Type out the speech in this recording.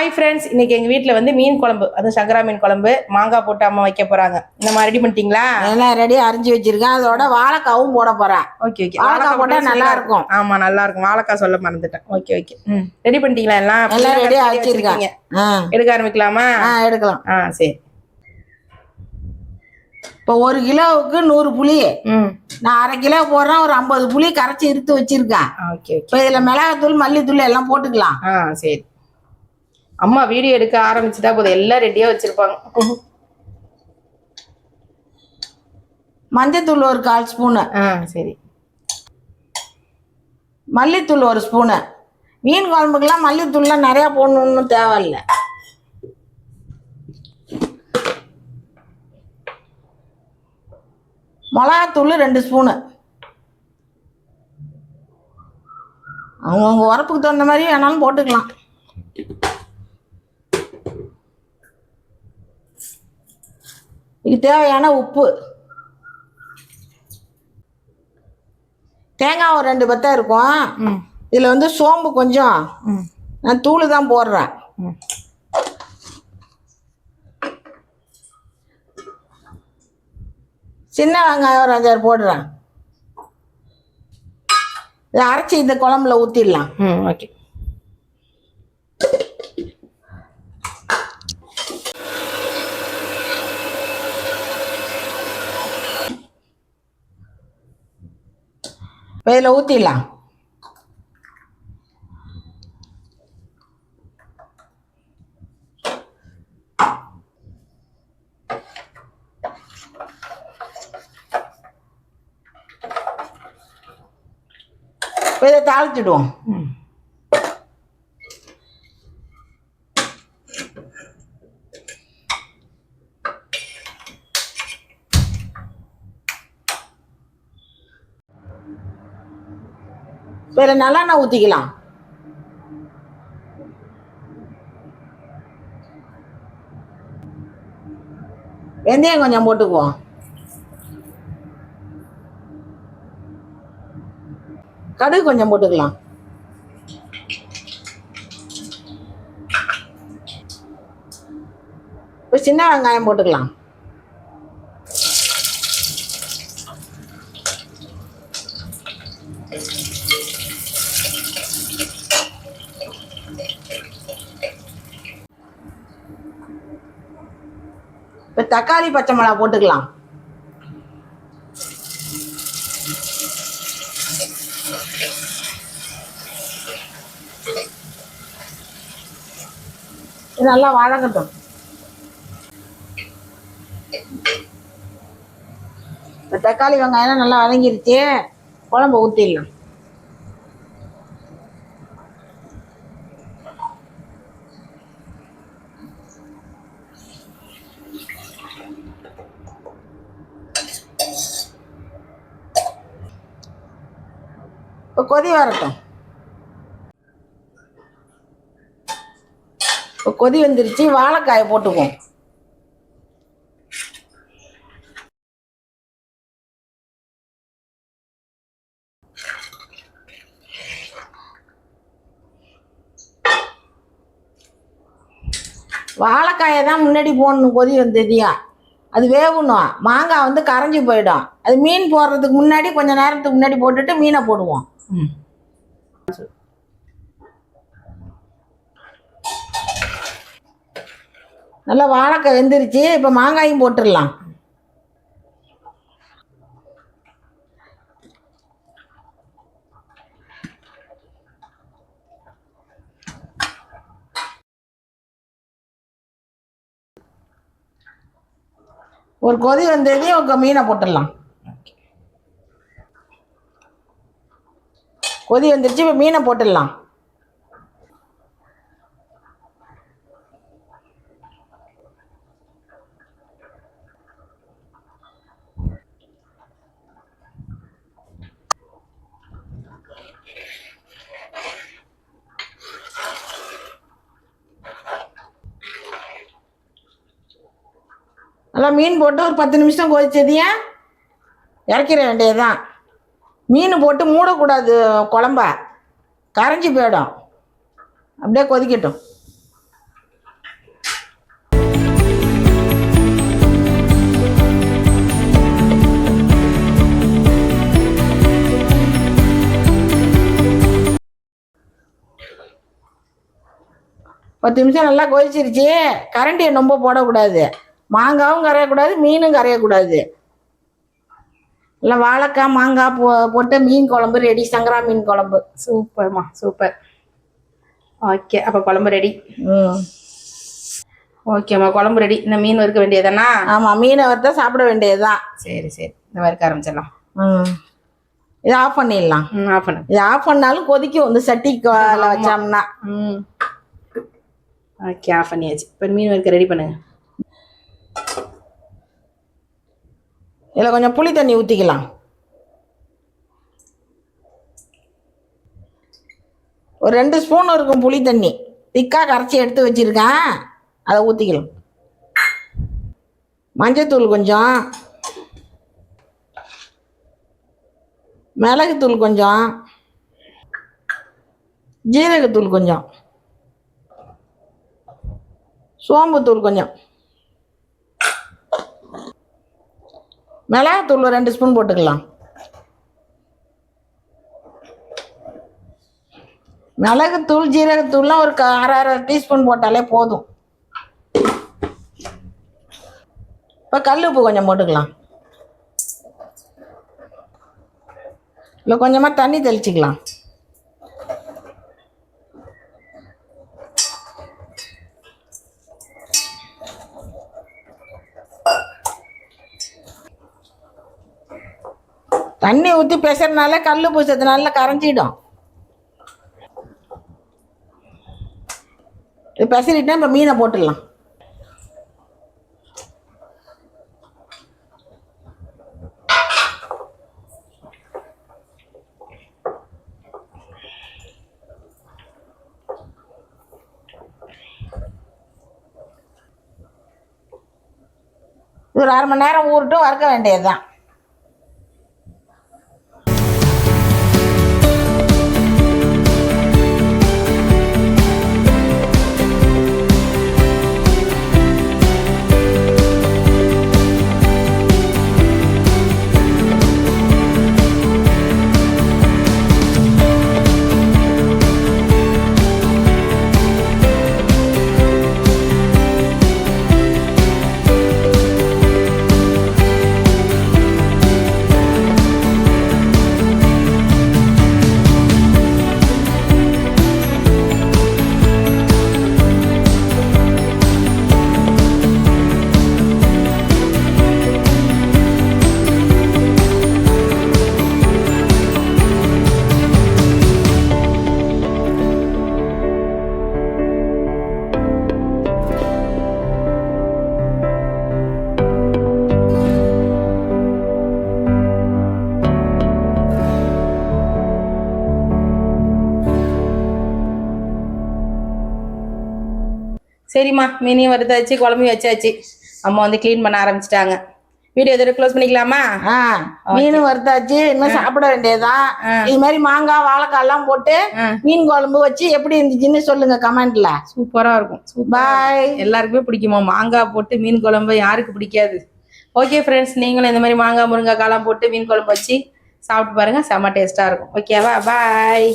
Hi friends, இன்னைக்கு எங்கள் வீட்டில் வந்து மீன் குழம்பு, அதுவும் சங்கரா மீன் குழம்பு மாங்காய் போட்டு அம்மா வைக்க போகிறாங்க. இந்த மாதிரி ரெடி பண்ணிட்டீங்களா? எல்லாம் ரெடியாக அரிஞ்சு வச்சிருக்கேன். அதோட வாழைக்காவும் போட போகிறேன். Okay okay. வாழைக்காய் போட்டால் நல்லா இருக்கும். ஆமாம், நல்லா இருக்கும். வாழைக்காய் சொல்ல மறந்துட்டேன். Okay okay. ரெடி பண்ணிட்டீங்களா? எல்லாம் ரெடியாக வச்சிருக்கீங்க. எடுக்க ஆரம்பிக்கலாமா? எடுக்கலாம். சரி. இப்போ 1 கிலோவுக்கு 100 புளி. நான் அரை கிலோ போடுறேன். ஒரு 50 புளி கரைச்சி இருத்து வச்சிருக்கேன். ஓகே. இப்போ இதில் மிளகாத்தூள் மல்லித்தூள் எல்லாம் போட்டுக்கலாம். சரி. அம்மா வீடியோ எடுக்க ஆரம்பிச்சுட்டா போதும், எல்லாம் ரெடியா வச்சிருப்பாங்க. மஞ்சத்தூள் ஒரு 1/4 ஸ்பூனு. சரி. மல்லித்தூள் 1 ஸ்பூனு. மீன் குழம்புக்கெல்லாம் மல்லித்தூள்லாம் நிறையா போடணுன்னு தேவையில்லை. மிளகாத்தூள் 2 ஸ்பூனு. அவங்கவுங்க உரப்புக்கு தகுந்த மாதிரி வேணாலும் போட்டுக்கலாம். இதுக்கு தேவையான உப்பு. தேங்காய் ஒரு 2 பத்தை இருக்கும். இதில் வந்து சோம்பு கொஞ்சம், நான் தூள் தான் போடுறேன். சின்ன வெங்காயம் ஒரு 5-6 போடுறேன். இதை அரைச்சி இந்த குழம்புல ஊற்றிடலாம். ஓகே. இதில் ஊற்றிடலாம். இதை தாளிச்சிடுவோம். வேற நல்லெண்ணெய் ஊற்றிக்கலாம். வெந்தயம் கொஞ்சம் போட்டுக்குவோம். கடுகு கொஞ்சம் போட்டுக்கலாம். இப்போ சின்ன வெங்காயம் போட்டுக்கலாம். இப்போ தக்காளி பச்சை மிளகா போட்டுக்கலாம். இது நல்லா வதங்கட்டும். இப்போ தக்காளி வெங்காயம் நல்லா வதங்கிருச்சு. குழம்பு ஊற்றிடலாம். இப்போ கொதி வரட்டும். இப்போ கொதி வந்துருச்சு. வாழைக்காயை போட்டுக்குவோம். வாழைக்காயை தான் முன்னாடி போடணும். கொதி வந்ததியா அது வேகணும். மாங்காய் வந்து கரைஞ்சி போயிடும். அது மீன் போடுறதுக்கு முன்னாடி கொஞ்சம் நேரத்துக்கு முன்னாடி போட்டுட்டு மீனை போடுவோம். நல்லா வாழைக்காய் வெந்துருச்சு. இப்போ மாங்காயும் போட்டுடலாம். ஒரு கொதி வந்ததே மீனை போட்டுடலாம். கொதி வந்துருச்சு. இப்போ மீனை போட்டுடலாம். நல்லா மீன் போட்டு ஒரு 10 நிமிஷம் கொதிச்சதையா இறக்கிற வேண்டியதுதான். மீன் போட்டு மூடக்கூடாது. குழம்ப கரைஞ்சி போயிடும். அப்படியே கொதிக்கட்டும். 10 நிமிஷம் நல்லா கொதிச்சிருச்சு. கரண்டியை ரொம்ப போடக்கூடாது. மாங்காவும் கரையக்கூடாது, மீனும் கரையக்கூடாது. இல்லை வாழைக்காய் மாங்காய் போட்டு மீன் குழம்பு ரெடி. சங்கரா மீன் குழம்பு. சூப்பர்மா, சூப்பர். ஓகே, அப்போ குழம்பு ரெடி. ஓகேம்மா, குழம்பு ரெடி. இந்த மீன் வறுக்க வேண்டியதானா? ஆமாம், மீனை வறுத்தா சாப்பிட வேண்டியதுதான். சரி சரி, இந்த வறுக்க ஆரம்பிச்சிடலாம். இதை ஆஃப் பண்ணிடலாம். ஆஃப் பண்ணு. இது ஆஃப் பண்ணாலும் கொதிக்கும் இந்த சட்டிக்கு வச்சோம்னா. ஓகே, ஆஃப் பண்ணியாச்சு. இப்போ மீன் வறுக்க ரெடி பண்ணுங்க. இதில் கொஞ்சம் புளி தண்ணி ஊற்றிக்கலாம். ஒரு 2 ஸ்பூன் இருக்கும் புளி தண்ணி. திக்காக கரைச்சி எடுத்து வச்சுருக்கேன், அதை ஊற்றிக்கலாம். மஞ்சத்தூள் கொஞ்சம், மிளகுத்தூள் கொஞ்சம், ஜீரகத்தூள் கொஞ்சம், சோம்புத்தூள் கொஞ்சம், மிளகாத்தூள் 2 ஸ்பூன் போட்டுக்கலாம். மிளகுத்தூள் ஜீரகத்தூள்லாம் ஒரு அரை டீஸ்பூன் போட்டாலே போதும். இப்போ கல் உப்பு கொஞ்சம் போட்டுக்கலாம். இல்லை கொஞ்சமாக தண்ணி தெளிச்சிக்கலாம். தண்ணி ஊற்றி பெசறனால கல் உப்பு சேர்த்தனால கரைஞ்சிடும். இது பெசறிட்டா இப்போ மீனை போட்டுடலாம். ஒரு 1/2 மணி நேரம் ஊறட்டும், வறுக்க வேண்டியதுதான். சரிம்மா, மீனையும் வறுத்தாச்சு, குழம்பையும் வச்சாச்சு. அம்மா வந்து க்ளீன் பண்ண ஆரம்பிச்சிட்டாங்க. வீடியோ இதோட க்ளோஸ் பண்ணிக்கலாமா? மீன் வறுத்தாச்சு, இனிமே சாப்பிட வேண்டியதுதான். இது மாதிரி மாங்காய் வாழைக்காய் எல்லாம் போட்டு மீன் குழம்பு வச்சு எப்படி இருந்துச்சுன்னு சொல்லுங்க கமெண்ட்ல. சூப்பரா இருக்கும். பாய். எல்லாருக்குமே பிடிக்குமா மாங்காய் போட்டு மீன் குழம்பு? யாருக்கு பிடிக்காது? ஓகே ஃப்ரெண்ட்ஸ், நீங்களும் இந்த மாதிரி மாங்காய் முருங்கைக்காய்லாம் போட்டு மீன் குழம்பு வச்சு சாப்பிட்டு பாருங்க, செம்ம டேஸ்டா இருக்கும். ஓகேவா? பாய்.